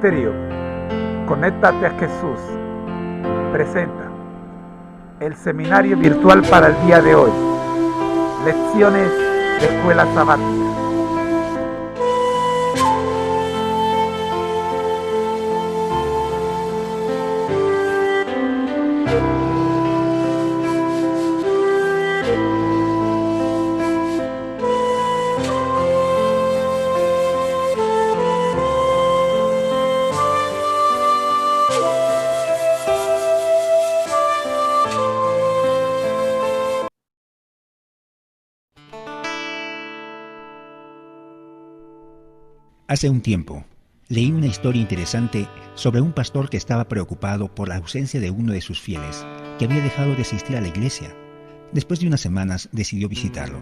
Ministerio Conéctate a Jesús presenta el seminario virtual para el día de hoy. Lecciones de Escuela Sabática. Hace un tiempo, leí una historia interesante sobre un pastor que estaba preocupado por la ausencia de uno de sus fieles, que había dejado de asistir a la iglesia. Después de unas semanas decidió visitarlo.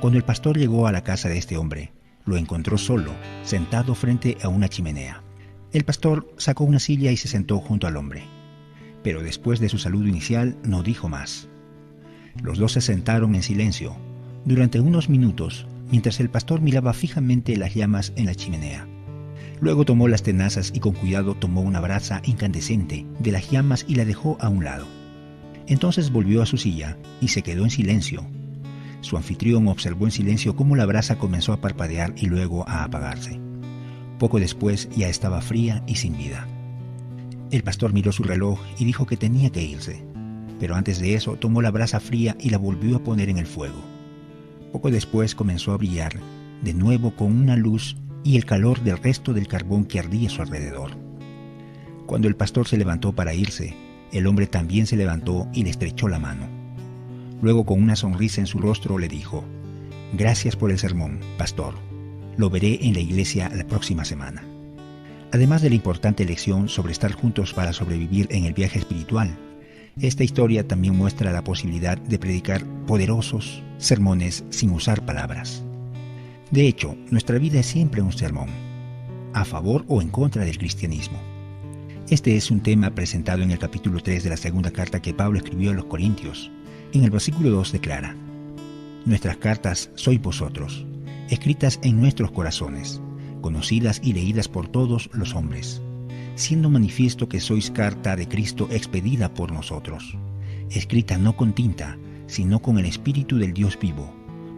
Cuando el pastor llegó a la casa de este hombre, lo encontró solo, sentado frente a una chimenea. El pastor sacó una silla y se sentó junto al hombre. Pero después de su saludo inicial no dijo más. Los dos se sentaron en silencio durante unos minutos, mientras el pastor miraba fijamente las llamas en la chimenea. Luego tomó las tenazas y con cuidado tomó una brasa incandescente de las llamas y la dejó a un lado. Entonces volvió a su silla y se quedó en silencio. Su anfitrión observó en silencio cómo la brasa comenzó a parpadear y luego a apagarse. Poco después ya estaba fría y sin vida. El pastor miró su reloj y dijo que tenía que irse, pero antes de eso tomó la brasa fría y la volvió a poner en el fuego. Poco después comenzó a brillar, de nuevo con una luz y el calor del resto del carbón que ardía a su alrededor. Cuando el pastor se levantó para irse, el hombre también se levantó y le estrechó la mano. Luego, con una sonrisa en su rostro, le dijo: «Gracias por el sermón, pastor. Lo veré en la iglesia la próxima semana». Además de la importante lección sobre estar juntos para sobrevivir en el viaje espiritual, esta historia también muestra la posibilidad de predicar poderosos sermones sin usar palabras. De hecho, nuestra vida es siempre un sermón, a favor o en contra del cristianismo. Este es un tema presentado en el capítulo 3 de la segunda carta que Pablo escribió a los Corintios. En el versículo 2 declara: «Nuestras cartas sois vosotros, escritas en nuestros corazones, conocidas y leídas por todos los hombres, siendo manifiesto que sois carta de Cristo expedida por nosotros, escrita no con tinta, sino con el Espíritu del Dios vivo,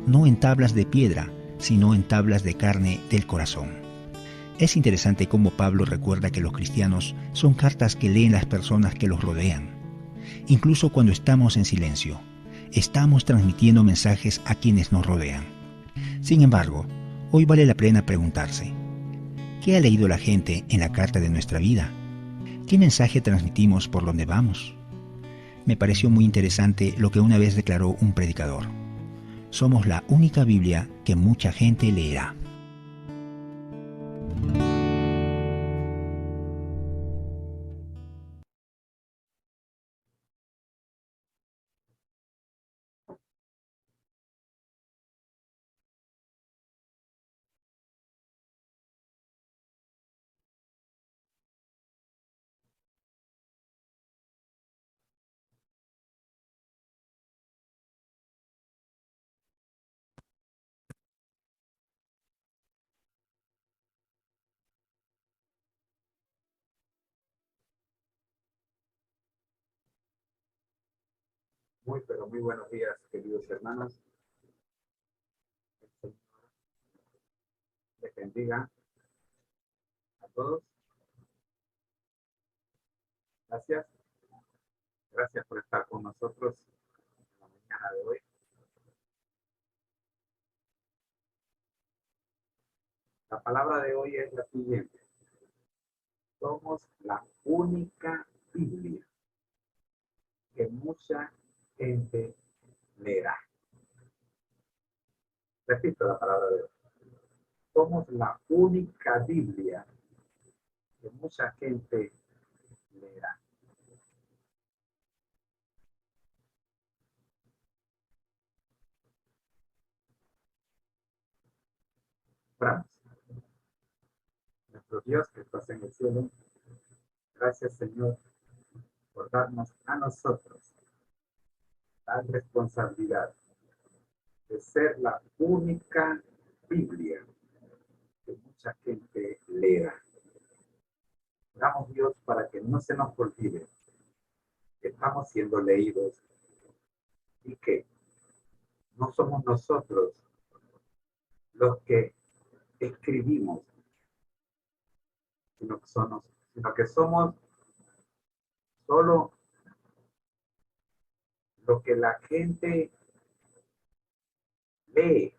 no en tablas de piedra, sino en tablas de carne del corazón». Es interesante cómo Pablo recuerda que los cristianos son cartas que leen las personas que los rodean. Incluso cuando estamos en silencio, estamos transmitiendo mensajes a quienes nos rodean. Sin embargo, hoy vale la pena preguntarse: ¿qué ha leído la gente en la carta de nuestra vida? ¿Qué mensaje transmitimos por donde vamos? Me pareció muy interesante lo que una vez declaró un predicador: «Somos la única Biblia que mucha gente leerá». Pero muy buenos días, queridos hermanos. El Señor les bendiga a todos. Gracias. Gracias por estar con nosotros en la mañana de hoy. La palabra de hoy es la siguiente: somos la única Biblia que mucha gente leerá. Repito la palabra de hoy: somos la única Biblia que mucha gente leerá. Oramos. Nuestro Dios que estás en el cielo, gracias, Señor, por darnos a nosotros la responsabilidad de ser la única Biblia que mucha gente lea. Oramos, Dios, para que no se nos olvide que estamos siendo leídos y que no somos nosotros los que escribimos, sino que somos solo lo que la gente lee,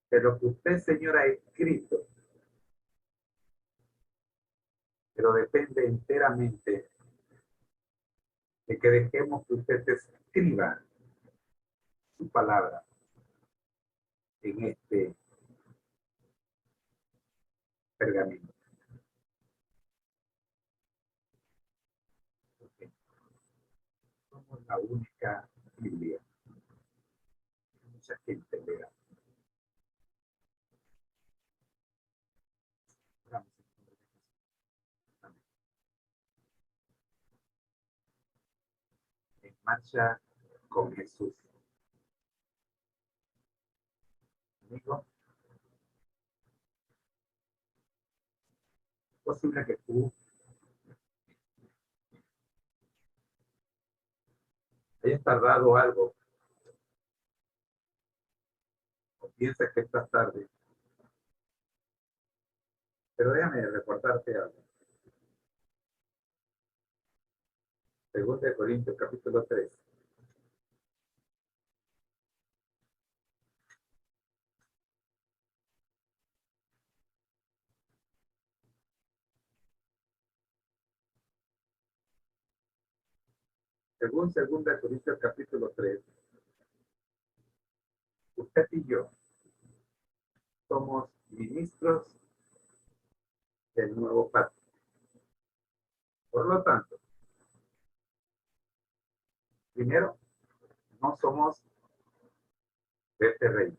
pero que usted, Señor, ha escrito, pero depende enteramente de que dejemos que usted escriba su palabra en este pergamino. Porque somos la única Biblia que mucha gente lea. Oramos en nombre de Jesús. Amén. En marcha con Jesús. Amigo, es posible que tú hayas tardado algo o piensas que estás tarde, pero déjame recordarte algo. Según de Corintios capítulo 3. Según 2 Corintios capítulo 3, usted y yo somos ministros del nuevo pacto. Por lo tanto, primero, no somos de este reino.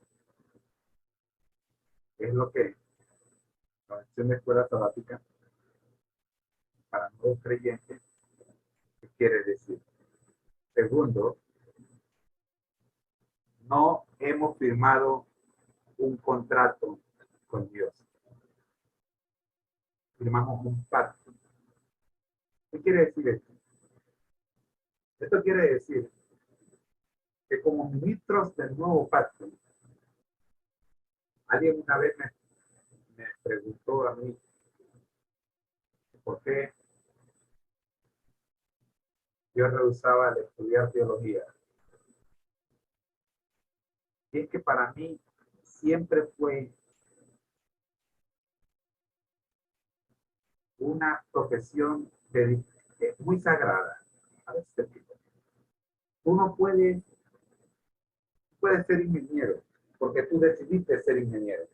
Es lo que la versión de escuela sabática para nuevos creyentes quiere decir. Segundo, no hemos firmado un contrato con Dios. Firmamos un pacto. ¿Qué quiere decir esto? Esto quiere decir que como ministros del nuevo pacto, alguien una vez me preguntó a mí por qué yo rehusaba al estudiar teología. Y es que para mí siempre fue una profesión muy sagrada. A veces tú no puedes ser ingeniero porque tú decidiste ser ingeniero.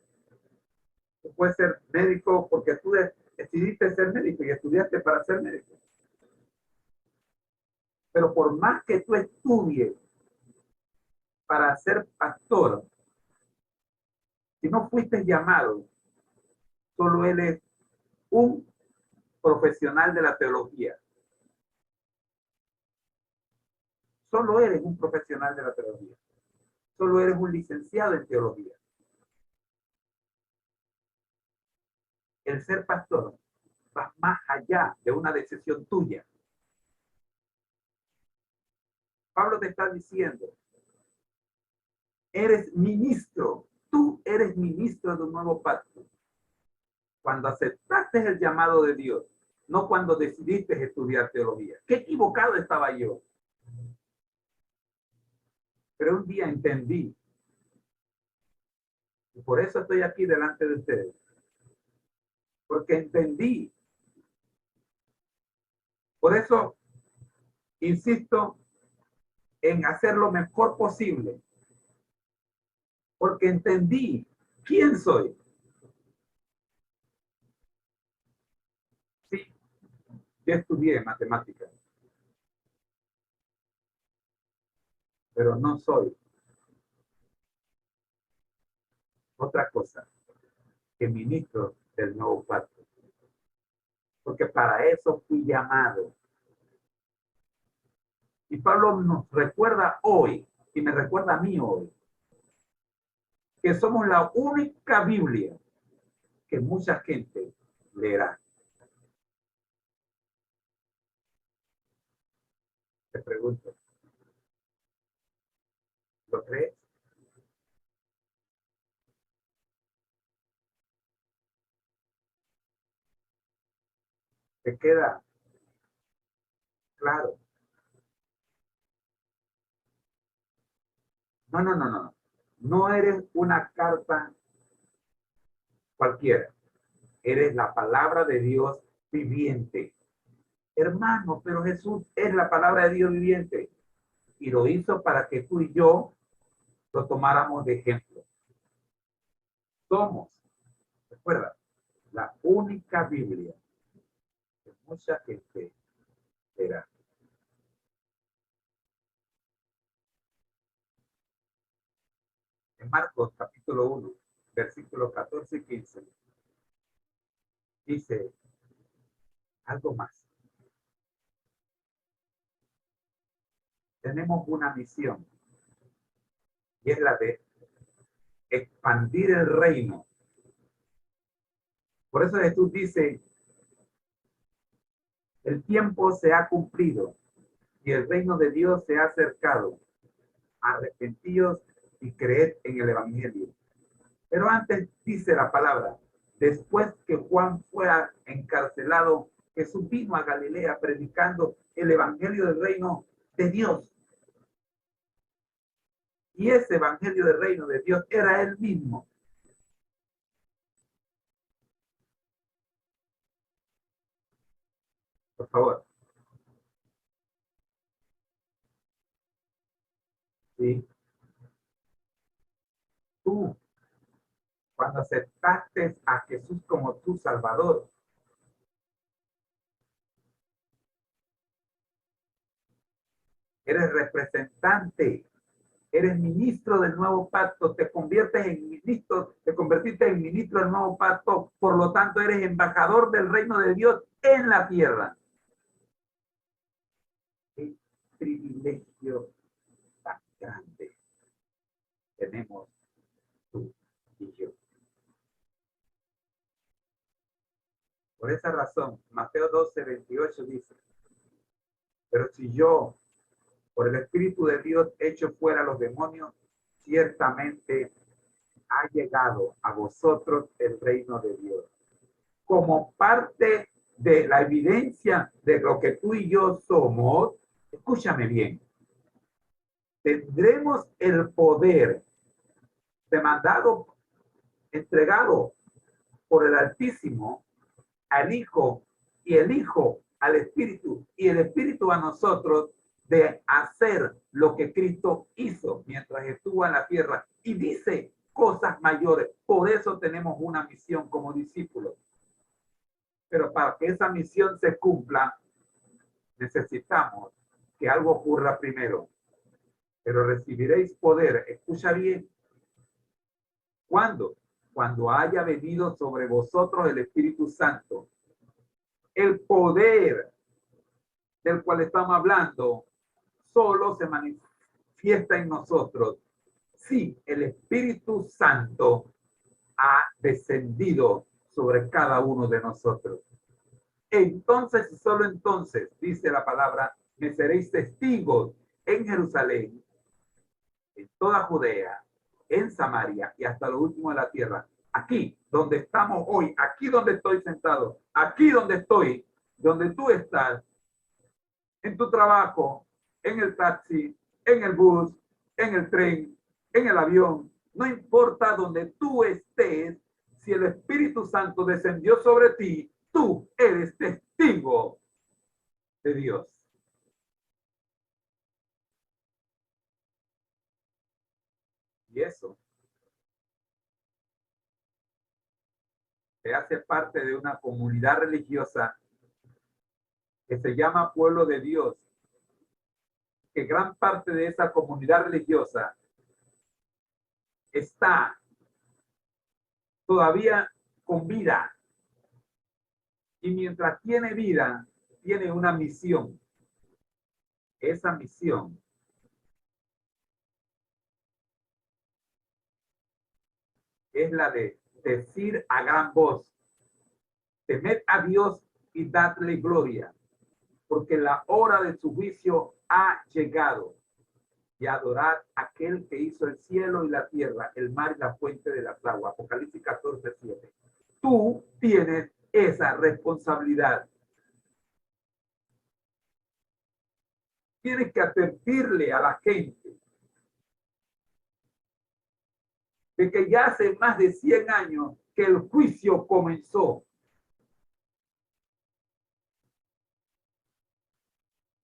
Tú puedes ser médico porque tú decidiste ser médico y estudiaste para ser médico. Pero por más que tú estudies para ser pastor, si no fuiste llamado, solo eres un profesional de la teología. Solo eres un profesional de la teología. Solo eres un licenciado en teología. El ser pastor va más allá de una decisión tuya. Pablo te está diciendo, eres ministro, tú eres ministro de un nuevo pacto. Cuando aceptaste el llamado de Dios, no cuando decidiste estudiar teología. Qué equivocado estaba yo. Pero un día entendí, y por eso estoy aquí delante de ustedes, porque entendí. Por eso insisto en hacer lo mejor posible, porque entendí quién soy. Sí, yo estudié matemáticas, pero no soy otra cosa que ministro del nuevo pacto, porque para eso fui llamado. Y Pablo nos recuerda hoy, y me recuerda a mí hoy, que somos la única Biblia que mucha gente leerá. Te pregunto, ¿lo crees? ¿Te queda claro? No, no, no, no. No eres una carta cualquiera. Eres la palabra de Dios viviente. Hermano, pero Jesús es la palabra de Dios viviente. Y lo hizo para que tú y yo lo tomáramos de ejemplo. Somos, recuerda, la única Biblia que mucha gente era. En Marcos capítulo 1, versículos 14 y 15, dice algo más. Tenemos una misión y es la de expandir el reino. Por eso Jesús dice, el tiempo se ha cumplido y el reino de Dios se ha acercado. Arrepentíos y creed en el evangelio. Pero antes dice la palabra, después que Juan fuera encarcelado, Jesús vino a Galilea predicando el evangelio del reino de Dios. Y ese evangelio del reino de Dios era él mismo. Por favor. ¿Sí? Tú, cuando aceptaste a Jesús como tu Salvador, eres representante, eres ministro del nuevo pacto, te conviertes en ministro, te convertiste en ministro del nuevo pacto, por lo tanto eres embajador del reino de Dios en la tierra. Qué privilegio tan grande tenemos tú y yo. Por esa razón, Mateo 12:28 dice, pero si yo, por el Espíritu de Dios, echo fuera los demonios, ciertamente ha llegado a vosotros el reino de Dios. Como parte de la evidencia de lo que tú y yo somos, escúchame bien, tendremos el poder demandado, entregado por el Altísimo al Hijo y el Hijo al Espíritu y el Espíritu a nosotros de hacer lo que Cristo hizo mientras estuvo en la tierra y dice cosas mayores. Por eso tenemos una misión como discípulos. Pero para que esa misión se cumpla, necesitamos que algo ocurra primero. Pero recibiréis poder, escucha bien, ¿cuándo? Cuando haya venido sobre vosotros el Espíritu Santo. El poder del cual estamos hablando solo se manifiesta en nosotros si el Espíritu Santo ha descendido sobre cada uno de nosotros. Entonces y solo entonces, dice la palabra, me seréis testigos en Jerusalén, en toda Judea, en Samaria y hasta lo último de la tierra. Aquí donde estamos hoy, aquí donde estoy sentado, aquí donde estoy, donde tú estás, en tu trabajo, en el taxi, en el bus, en el tren, en el avión, no importa donde tú estés, si el Espíritu Santo descendió sobre ti, tú eres testigo de Dios. Y eso te hace parte de una comunidad religiosa que se llama Pueblo de Dios, que gran parte de esa comunidad religiosa está todavía con vida. Y mientras tiene vida, tiene una misión. Esa misión es la de decir a gran voz, temed a Dios y dadle gloria, porque la hora de su juicio ha llegado y adorad a aquel que hizo el cielo y la tierra, el mar y la fuente de las aguas. Apocalipsis 14:7. Tú tienes esa responsabilidad. Tienes que advertirle a la gente de que ya hace más de 100 años que el juicio comenzó.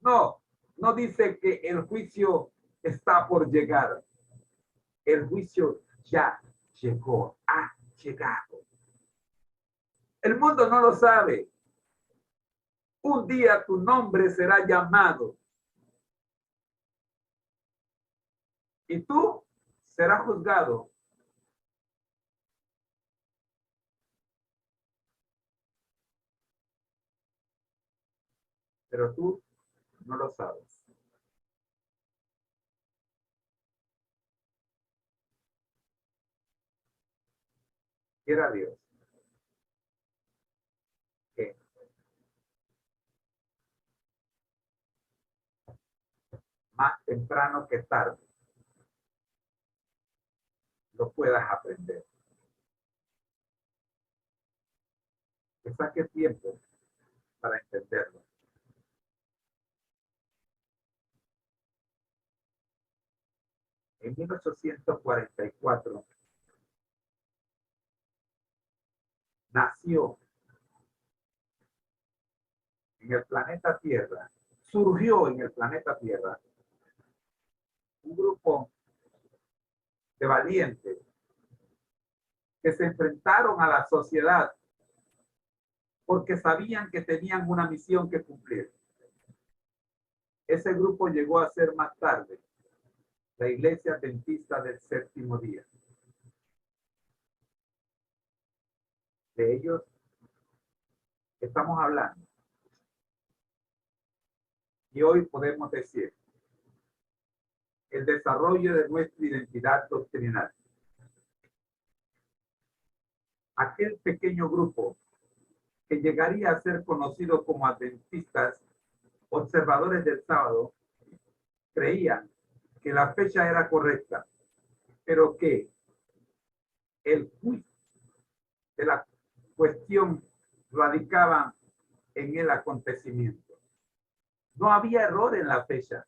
No, no dice que el juicio está por llegar. El juicio ya llegó, ha llegado. El mundo no lo sabe. Un día tu nombre será llamado y tú serás juzgado. Pero tú no lo sabes. Quiera Dios que más temprano que tarde lo puedas aprender. Que saque tiempo para entenderlo. En 1844 nació en el planeta Tierra, surgió en el planeta Tierra un grupo de valientes que se enfrentaron a la sociedad porque sabían que tenían una misión que cumplir. Ese grupo llegó a ser más tarde la Iglesia Adventista del Séptimo Día. De ellos estamos hablando. Y hoy podemos decir el desarrollo de nuestra identidad doctrinal. Aquel pequeño grupo que llegaría a ser conocido como adventistas, observadores del sábado, creían que la fecha era correcta, pero que el juicio de la cuestión radicaba en el acontecimiento. No había error en la fecha,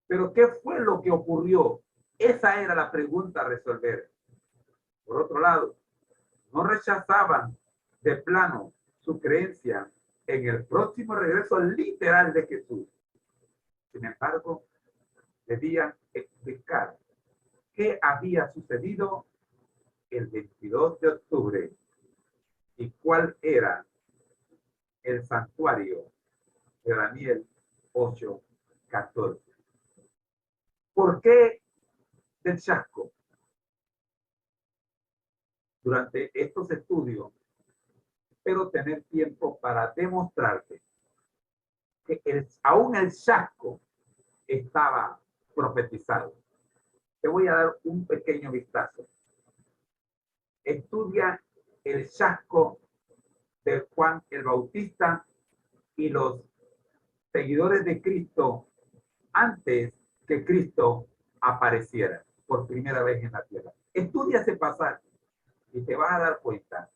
pero ¿qué fue lo que ocurrió? Esa era la pregunta a resolver. Por otro lado, no rechazaban de plano su creencia en el próximo regreso literal de Jesús. Sin embargo, debían explicar qué había sucedido el 22 de octubre y cuál era el santuario de Daniel 8:14. ¿Por qué del chasco? Durante estos estudios, espero tener tiempo para demostrarte que aún el chasco estaba profetizado. Te voy a dar un pequeño vistazo. Estudia el chasco de Juan el Bautista y los seguidores de Cristo antes que Cristo apareciera por primera vez en la tierra. Estudia ese pasaje y te vas a dar cuenta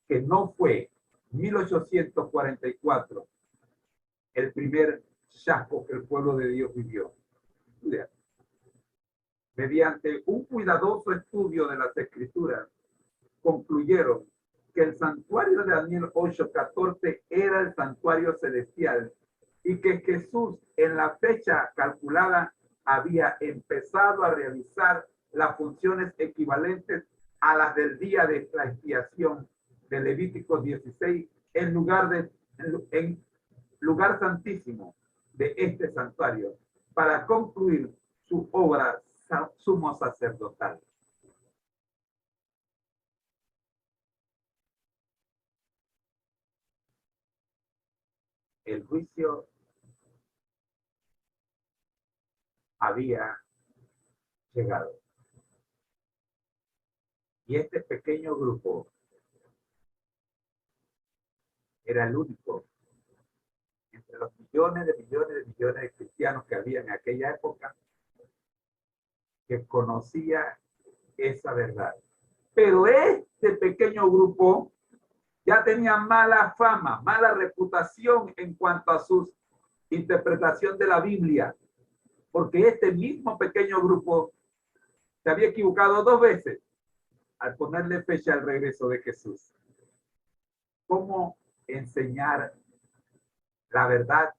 que no fue 1844 el primer chasco que el pueblo de Dios vivió. Estudia. Mediante un cuidadoso estudio de las Escrituras, concluyeron que el santuario de Daniel 8:14 era el santuario celestial y que Jesús en la fecha calculada había empezado a realizar las funciones equivalentes a las del día de la expiación de Levítico 16 en lugar santísimo de este santuario para concluir su obra sumo sacerdotal. El juicio había llegado. Y este pequeño grupo era el único entre de los millones de cristianos que había en aquella época, que conocía esa verdad. Pero este pequeño grupo ya tenía mala fama, mala reputación en cuanto a su interpretación de la Biblia, porque este mismo pequeño grupo se había equivocado 2 veces al ponerle fecha al regreso de Jesús. ¿Cómo enseñar la verdad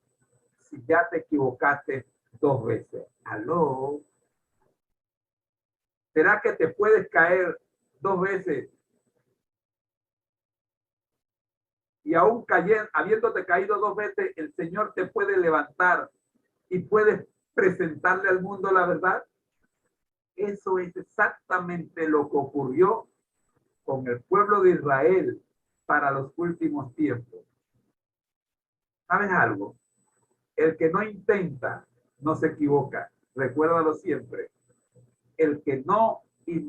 si ya te equivocaste 2 veces? ¿Aló? ¿Será que te puedes caer 2 veces? Y aún habiéndote caído 2 veces, el Señor te puede levantar y puedes presentarle al mundo la verdad. Eso es exactamente lo que ocurrió con el pueblo de Israel para los últimos tiempos. ¿Sabes algo? El que no intenta, no se equivoca. Recuérdalo siempre. El que no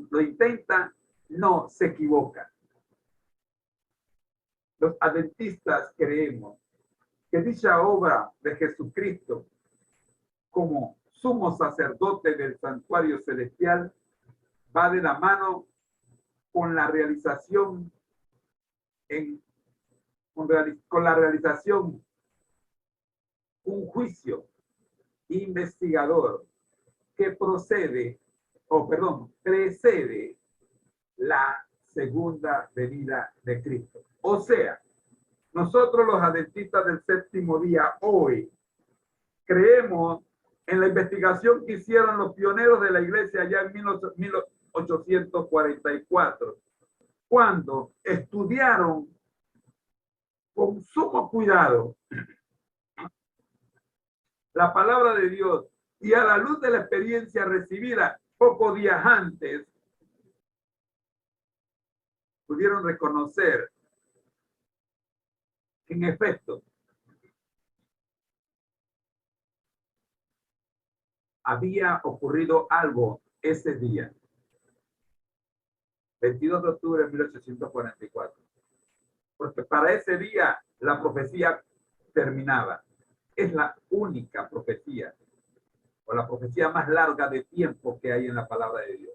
lo intenta, no se equivoca. Los adventistas creemos que dicha obra de Jesucristo como sumo sacerdote del santuario celestial va de la mano con la realización con la realización un juicio investigador que precede la segunda venida de Cristo. O sea, nosotros los adventistas del séptimo día hoy creemos en la investigación que hicieron los pioneros de la iglesia allá en 1844, cuando estudiaron con sumo cuidado la palabra de Dios y a la luz de la experiencia recibida pocos días antes, pudieron reconocer que en efecto había ocurrido algo ese día, 22 de octubre de 1844. Porque para ese día la profecía terminaba. Es la única profecía, o la profecía más larga de tiempo que hay en la palabra de Dios.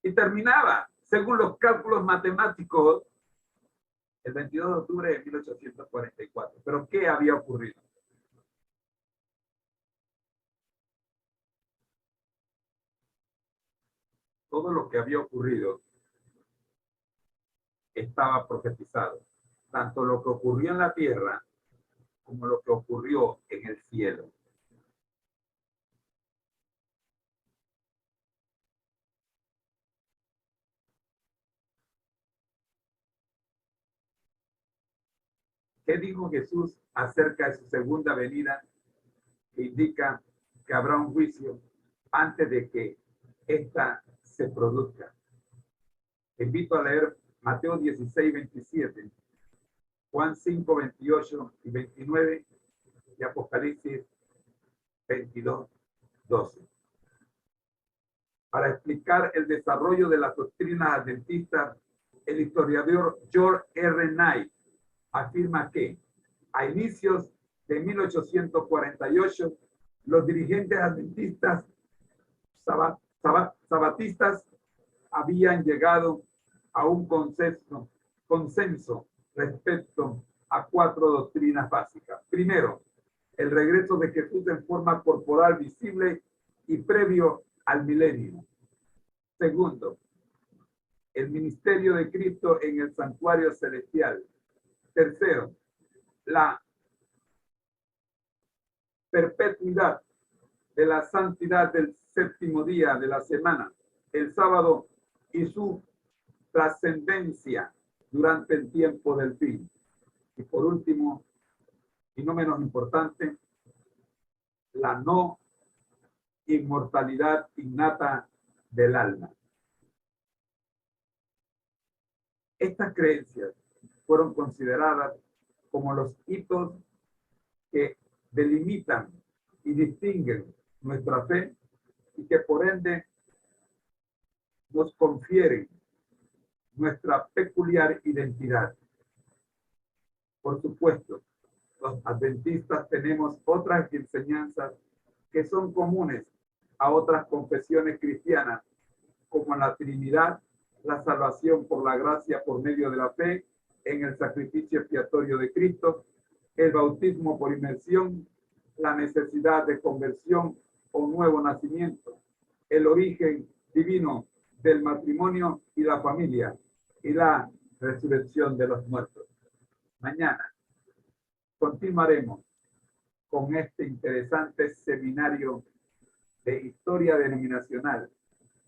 Y terminaba, según los cálculos matemáticos, el 22 de octubre de 1844. Pero ¿qué había ocurrido? Todo lo que había ocurrido estaba profetizado. Tanto lo que ocurrió en la tierra como lo que ocurrió en el cielo. ¿Qué dijo Jesús acerca de su segunda venida? Que indica que habrá un juicio antes de que ésta se produzca. Te invito a leer Mateo 16, 27, Juan 5, 28 y 29 y Apocalipsis 22, 12. Para explicar el desarrollo de las doctrinas adventistas, el historiador George R. Knight afirma que a inicios de 1848, los dirigentes adventistas sabatistas habían llegado a un consenso respecto a 4 doctrinas básicas. Primero, el regreso de Jesús en forma corporal visible y previo al milenio. Segundo, el ministerio de Cristo en el santuario celestial. Tercero, la perpetuidad de la santidad del séptimo día de la semana, el sábado, y su trascendencia durante el tiempo del fin. Y por último, y no menos importante, la no inmortalidad innata del alma. Estas creencias fueron consideradas como los hitos que delimitan y distinguen nuestra fe y que por ende nos confieren nuestra peculiar identidad. Por supuesto, los adventistas tenemos otras enseñanzas que son comunes a otras confesiones cristianas, como la Trinidad, la salvación por la gracia por medio de la fe en el sacrificio expiatorio de Cristo, el bautismo por inmersión, la necesidad de conversión o nuevo nacimiento, el origen divino del matrimonio y la familia, y la resurrección de los muertos. Mañana continuaremos con este interesante seminario de historia denominacional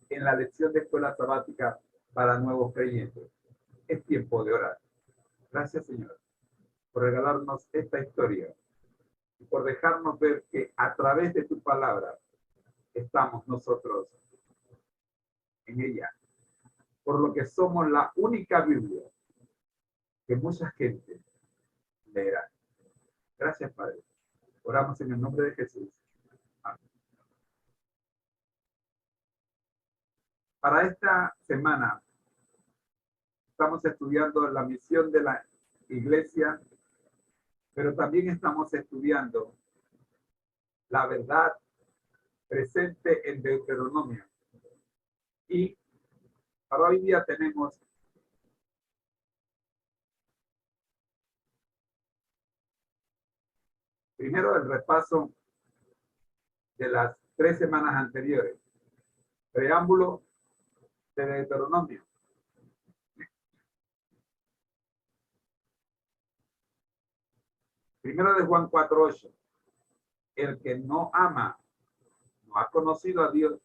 en la lección de escuela sabática para nuevos creyentes. Es tiempo de orar. Gracias, Señor, por regalarnos esta historia y por dejarnos ver que a través de tu palabra estamos nosotros en ella, por lo que somos la única Biblia que mucha gente leerá. Gracias, Padre. Oramos en el nombre de Jesús. Amén. Para esta semana estamos estudiando la misión de la iglesia, pero también estamos estudiando la verdad presente en Deuteronomio. Y para hoy día tenemos primero el repaso de las 3 semanas anteriores, preámbulo de Deuteronomio. Primero de Juan 4:8. El que no ama no ha conocido a Dios,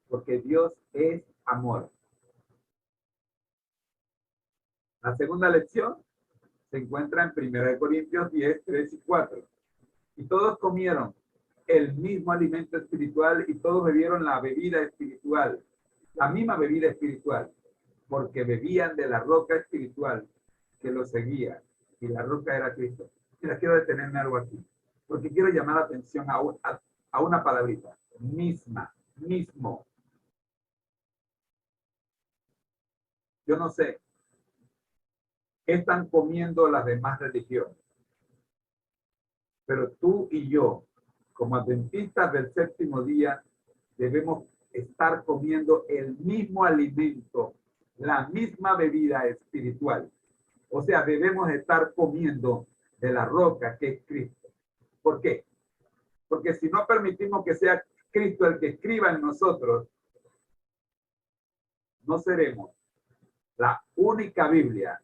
porque Dios es amor. La segunda lección se encuentra en 1 Corintios 10, 3 y 4. Y todos comieron el mismo alimento espiritual y todos bebieron la bebida espiritual, la misma bebida espiritual, porque bebían de la roca espiritual que los seguía, y la roca era Cristo. Mira, quiero detenerme algo aquí, porque quiero llamar la atención a una palabrita, mismo. Yo no sé qué están comiendo las demás religiones, pero tú y yo, como adventistas del séptimo día, debemos estar comiendo el mismo alimento, la misma bebida espiritual. O sea, debemos estar comiendo de la roca que es Cristo. ¿Por qué? Porque si no permitimos que sea Cristo el que escriba en nosotros, no seremos la única Biblia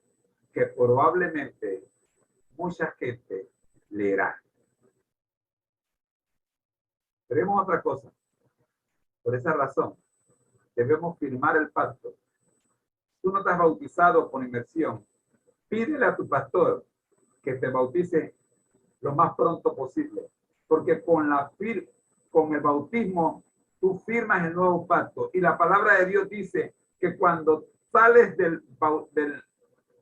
que probablemente mucha gente leerá. Veremos otra cosa. Por esa razón, debemos firmar el pacto. Tú no te has bautizado con inmersión. Pídele a tu pastor que te bautice lo más pronto posible, porque con el bautismo tú firmas el nuevo pacto, y la palabra de Dios dice que cuando sales del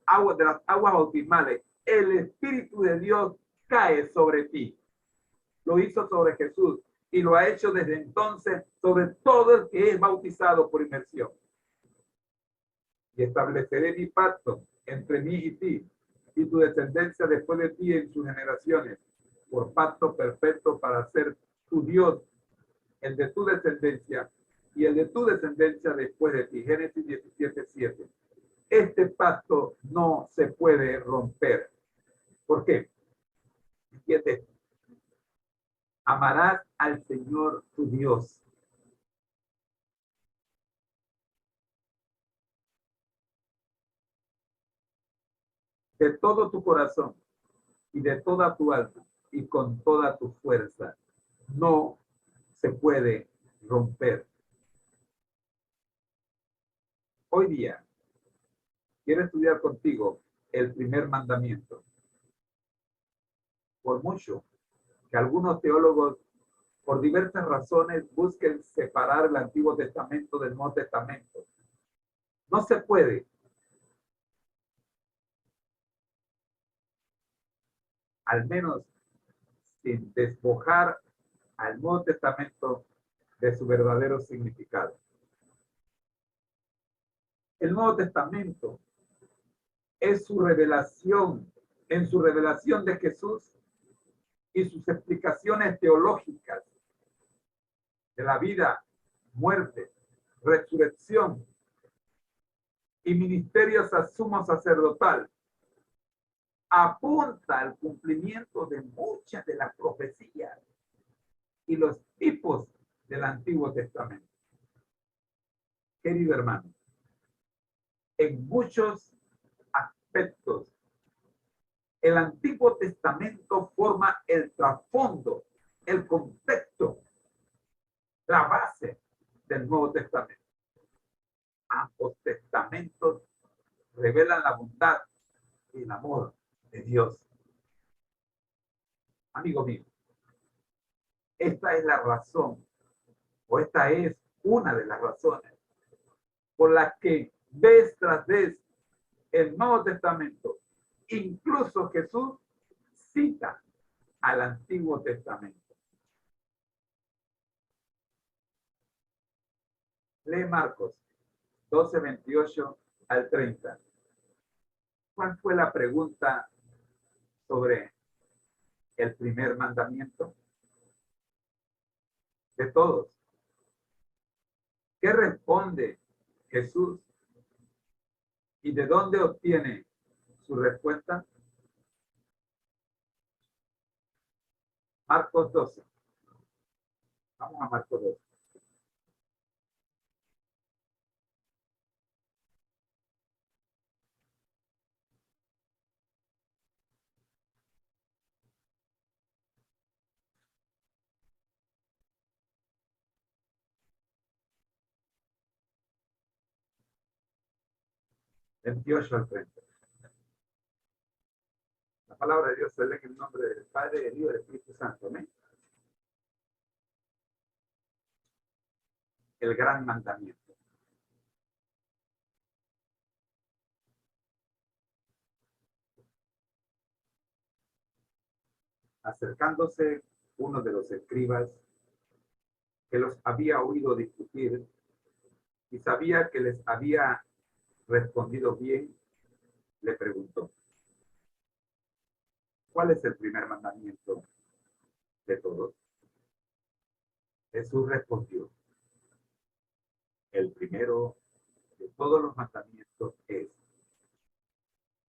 agua, de las aguas bautismales, el Espíritu de Dios cae sobre ti. Lo hizo sobre Jesús y lo ha hecho desde entonces sobre todo el que es bautizado por inmersión. Y estableceré mi pacto entre mí y ti, y tu descendencia después de ti en sus generaciones, por pacto perfecto para ser tu Dios, el de tu descendencia, y el de tu descendencia después de ti. Génesis 17:7. Este pacto no se puede romper. ¿Por qué? Fíjate, amarás al Señor tu Dios. De todo tu corazón y de toda tu alma y con toda tu fuerza. No se puede romper. Hoy día quiero estudiar contigo el primer mandamiento. Por mucho que algunos teólogos, por diversas razones, busquen separar el Antiguo Testamento del Nuevo Testamento, no se puede. Al menos sin despojar al Nuevo Testamento de su verdadero significado. El Nuevo Testamento es su revelación, en su revelación de Jesús, y sus explicaciones teológicas de la vida, muerte, resurrección y ministerios a sumo sacerdotal apunta al cumplimiento de muchas de las profecías y los tipos del Antiguo Testamento. Querido hermano, en muchos aspectos, el Antiguo Testamento forma el trasfondo, el contexto, la base del Nuevo Testamento. Ambos testamentos revelan la bondad y el amor de Dios. Amigo mío, esta es la razón, o esta es una de las razones por las que vez tras vez el Nuevo Testamento, incluso Jesús, cita al Antiguo Testamento. Lee Marcos 12, 28 al 30. ¿Cuál fue la pregunta sobre el primer mandamiento? De todos. ¿Qué responde Jesús? ¿Y de dónde obtiene su respuesta? Marcos 12. Vamos a Marcos 12. El 28 al 30. La palabra de Dios se lee en el nombre del Padre, del Hijo y del Espíritu Santo. Amén. El gran mandamiento. Acercándose uno de los escribas que los había oído discutir y sabía que les había respondido bien, le preguntó: ¿cuál es el primer mandamiento de todos? Jesús respondió: el primero de todos los mandamientos es: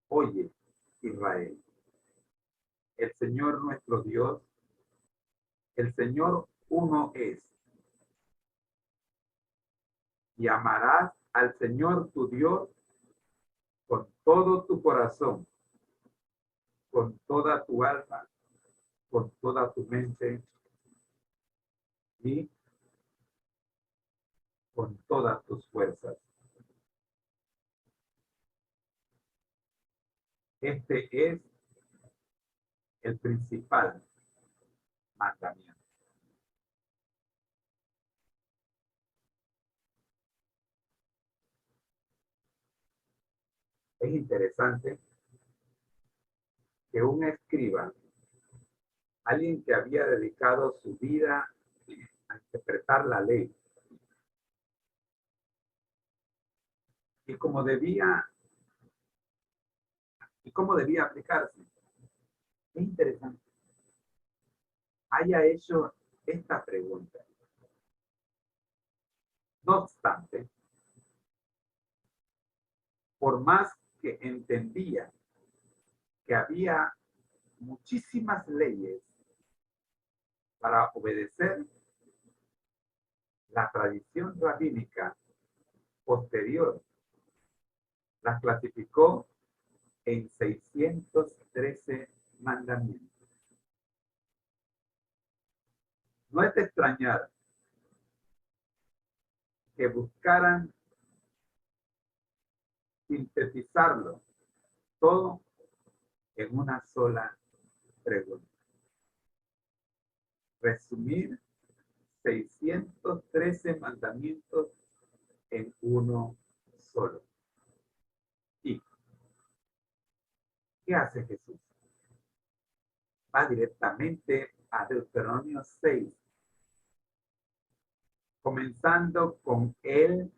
oye, Israel, el Señor nuestro Dios, el Señor uno es, y amarás al Señor tu Dios con todo tu corazón, con toda tu alma, con toda tu mente y con todas tus fuerzas. Este es el principal mandamiento. Es interesante que un escriba, alguien que había dedicado su vida a interpretar la ley, y cómo debía aplicarse, es interesante, haya hecho esta pregunta. No obstante, por más que entendía que había muchísimas leyes para obedecer, la tradición rabínica posterior las clasificó en 613 mandamientos. No es de extrañar que buscaran sintetizarlo todo en una sola pregunta. Resumir 613 mandamientos en uno solo. ¿Y qué hace Jesús? Va directamente a Deuteronomio 6, comenzando con el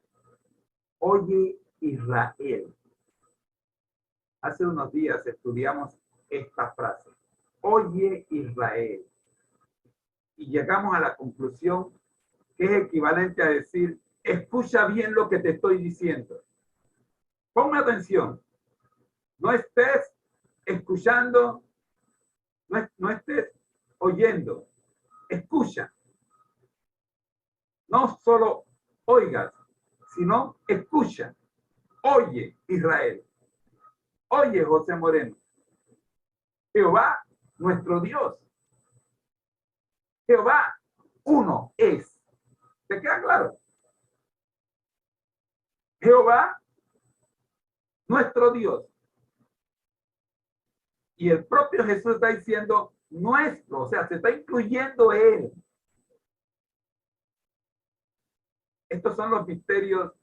oye Israel. Hace unos días estudiamos esta frase. oye Israel. Y llegamos a la conclusión que es equivalente a decir, escucha bien lo que te estoy diciendo. Ponme atención. No estés escuchando, no estés oyendo. Escucha. No solo oigas, sino escucha. Oye, Israel. Oye, José Moreno. Jehová, nuestro Dios. Jehová, uno es. ¿Te queda claro? Jehová, nuestro Dios. Y el propio Jesús está diciendo nuestro, o sea, se está incluyendo él. Estos son los misterios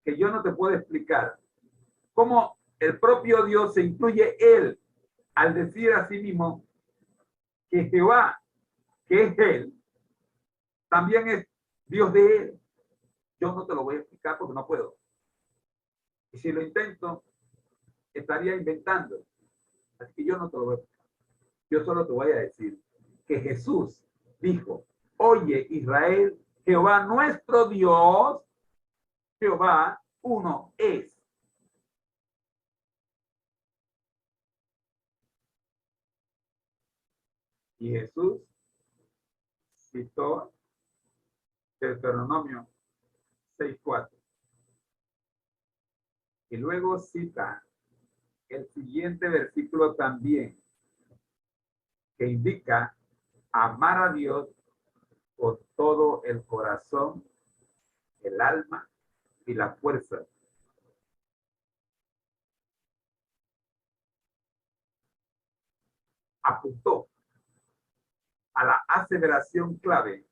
que yo no te puedo explicar. Cómo el propio Dios se incluye él al decir a sí mismo que Jehová, que es él, también es Dios de él. Yo no te lo voy a explicar porque no puedo. Y si lo intento, estaría inventando. Así que yo no te lo voy a explicar. Yo solo te voy a decir que Jesús dijo, oye Israel, Jehová nuestro Dios, Jehová uno es. Y Jesús citó Deuteronomio 6:4. Y luego cita el siguiente versículo también, que indica amar a Dios con todo el corazón, el alma y la fuerza. Apuntó a la aseveración clave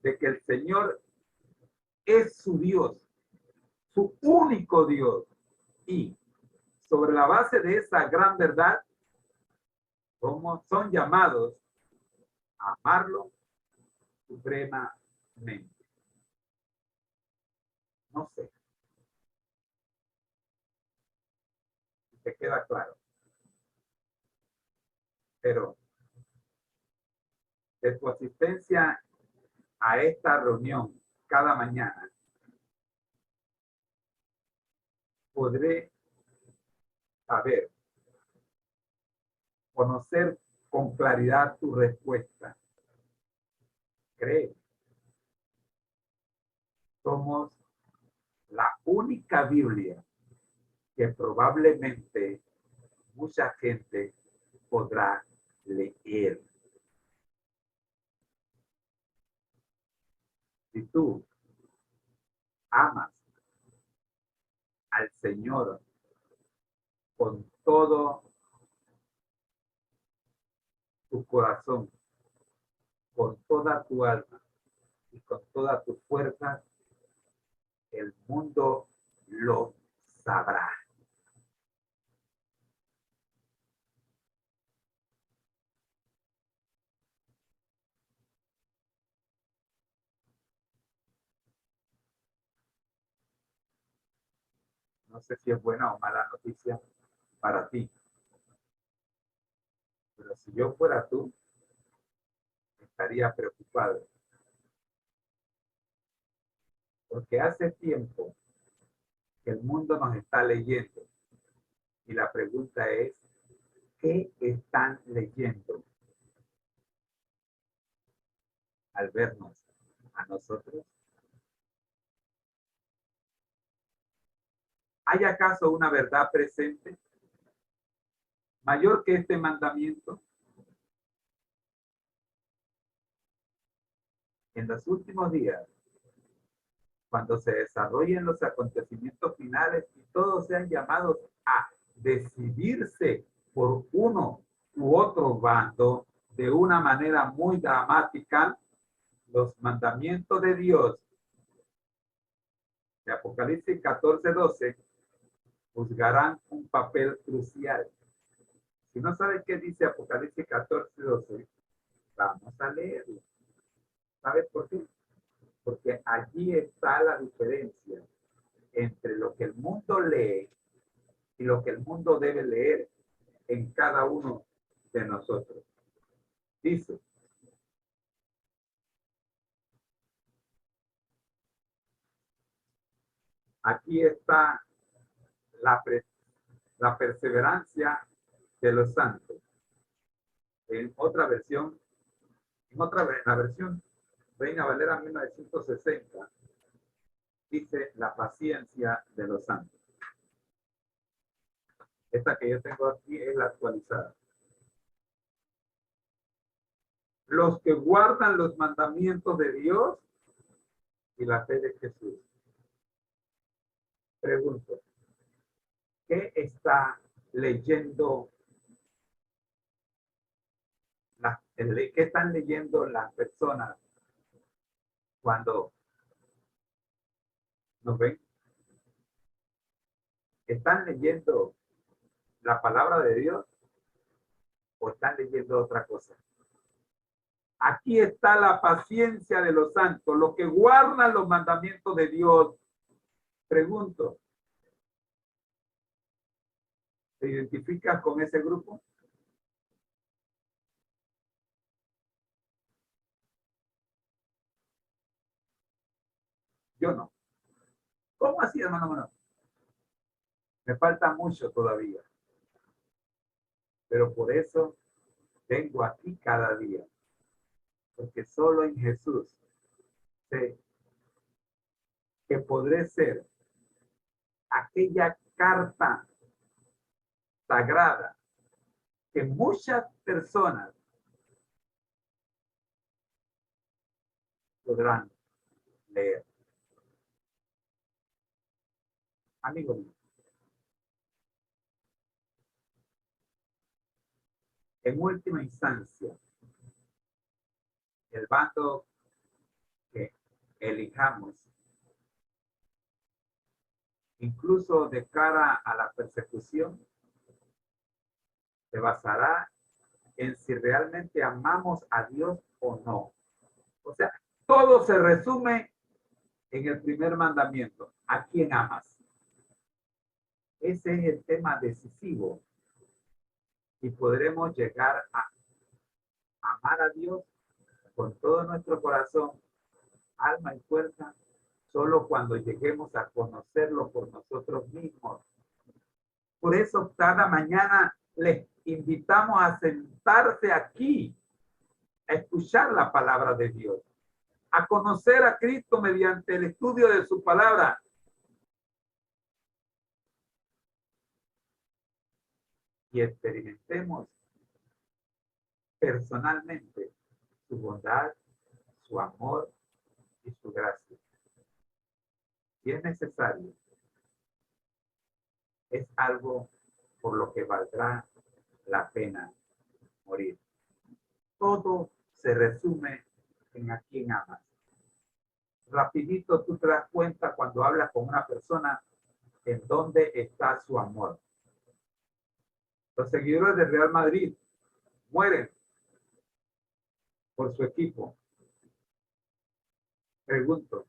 de que el Señor es su Dios, su único Dios. Y sobre la base de esa gran verdad, son llamados a amarlo supremamente. No sé si te queda claro, pero de tu asistencia a esta reunión cada mañana, podré saber, conocer con claridad tu respuesta. Cree, somos la única Biblia que probablemente mucha gente podrá leer. Si tú amas al Señor con todo tu corazón, con toda tu alma y con toda tu fuerza, el mundo lo sabrá. No sé si es buena o mala noticia para ti, pero si yo fuera tú, estaría preocupado, porque hace tiempo que el mundo nos está leyendo y la pregunta es, ¿qué están leyendo al vernos a nosotros? ¿Hay acaso una verdad presente mayor que este mandamiento? En los últimos días, cuando se desarrollen los acontecimientos finales y todos sean llamados a decidirse por uno u otro bando de una manera muy dramática, los mandamientos de Dios de Apocalipsis 14:12 juzgarán un papel crucial. Si no sabes qué dice Apocalipsis 14:12, vamos a leerlo. ¿Sabes por qué? Porque allí está la diferencia entre lo que el mundo lee y lo que el mundo debe leer. en cada uno de nosotros. Dice, aquí está la perseverancia de los santos. En otra versión, la versión Reina Valera 1960, dice la paciencia de los santos. Esta que yo tengo aquí es la actualizada. Los que guardan los mandamientos de Dios y la fe de Jesús. Pregunto, ¿qué está leyendo? ¿Qué están leyendo las personas cuando nos ven? ¿Están leyendo la palabra de Dios o están leyendo otra cosa? Aquí está la paciencia de los santos, los que guardan los mandamientos de Dios. Pregunto, ¿te identificas con ese grupo? Yo no. ¿Cómo así, hermano? Bueno, me falta mucho todavía. Pero por eso vengo aquí cada día. Porque solo en Jesús sé que podré ser aquella carta sagrada que muchas personas podrán leer. Amigo mío, en última instancia, el bando que elijamos, incluso de cara a la persecución, se basará en si realmente amamos a Dios o no. O sea, todo se resume en el primer mandamiento. ¿A quién amas? Ese es el tema decisivo. Y podremos llegar a amar a Dios con todo nuestro corazón, alma y fuerza, solo cuando lleguemos a conocerlo por nosotros mismos. Por eso cada mañana les invitamos a sentarse aquí, a escuchar la palabra de Dios, a conocer a Cristo mediante el estudio de su palabra. Y experimentemos personalmente su bondad, su amor y su gracia. Si es necesario, es algo por lo que valdrá la pena morir. Todo se resume en a quién amas. Rapidito tú te das cuenta cuando hablas con una persona en dónde está su amor. Los seguidores del Real Madrid mueren por su equipo. Pregunto,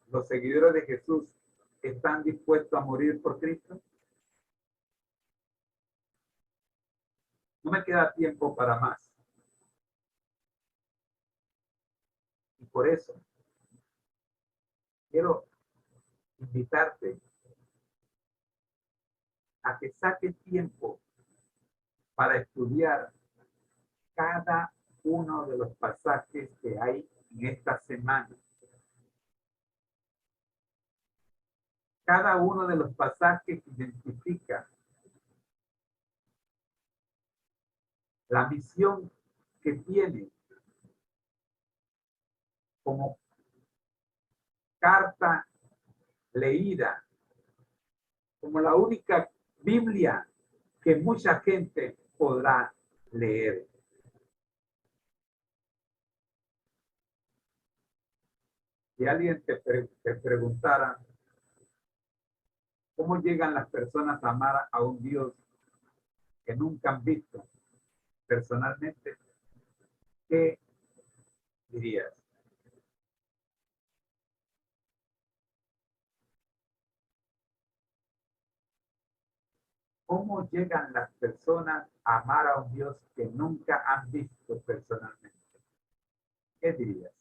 ¿los seguidores de Jesús están dispuestos a morir por Cristo? No me queda tiempo para más. Y por eso quiero invitarte a que saques tiempo para estudiar cada uno de los pasajes que hay en esta semana. Cada uno de los pasajes identifica la misión que tiene como carta leída, como la única Biblia que mucha gente podrá leer. Si alguien te preguntara cómo llegan las personas a amar a un Dios que nunca han visto personalmente, ¿qué dirías? ¿Cómo llegan las personas a amar a un Dios que nunca han visto personalmente? ¿Qué dirías?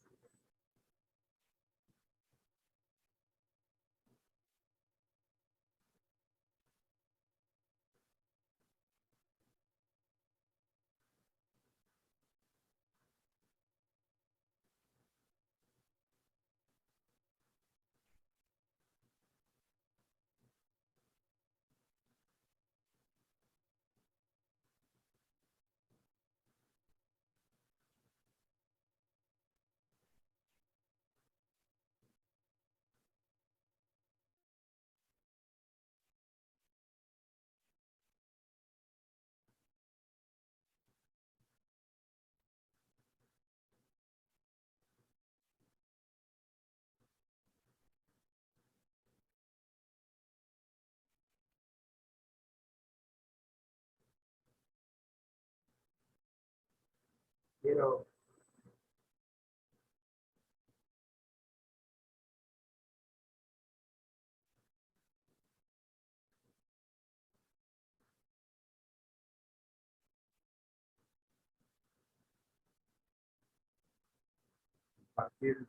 Quiero compartir,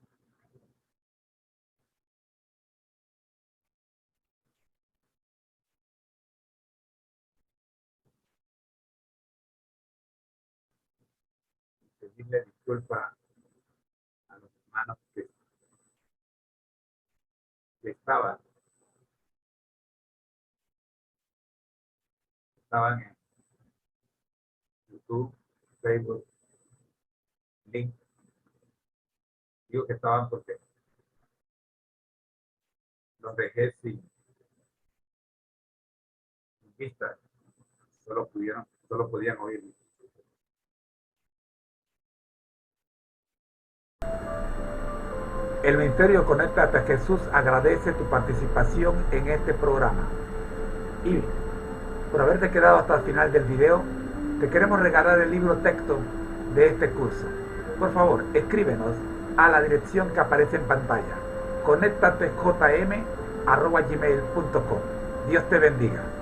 pedirle disculpas a los hermanos que estaban en YouTube, Facebook, link. Digo que estaban porque los dejé sin vista. Solo podían oírme. El Ministerio Conéctate a Jesús agradece tu participación en este programa. Y por haberte quedado hasta el final del video, te queremos regalar el libro texto de este curso. Por favor, escríbenos a la dirección que aparece en pantalla, conéctatejm@gmail.com. Dios te bendiga.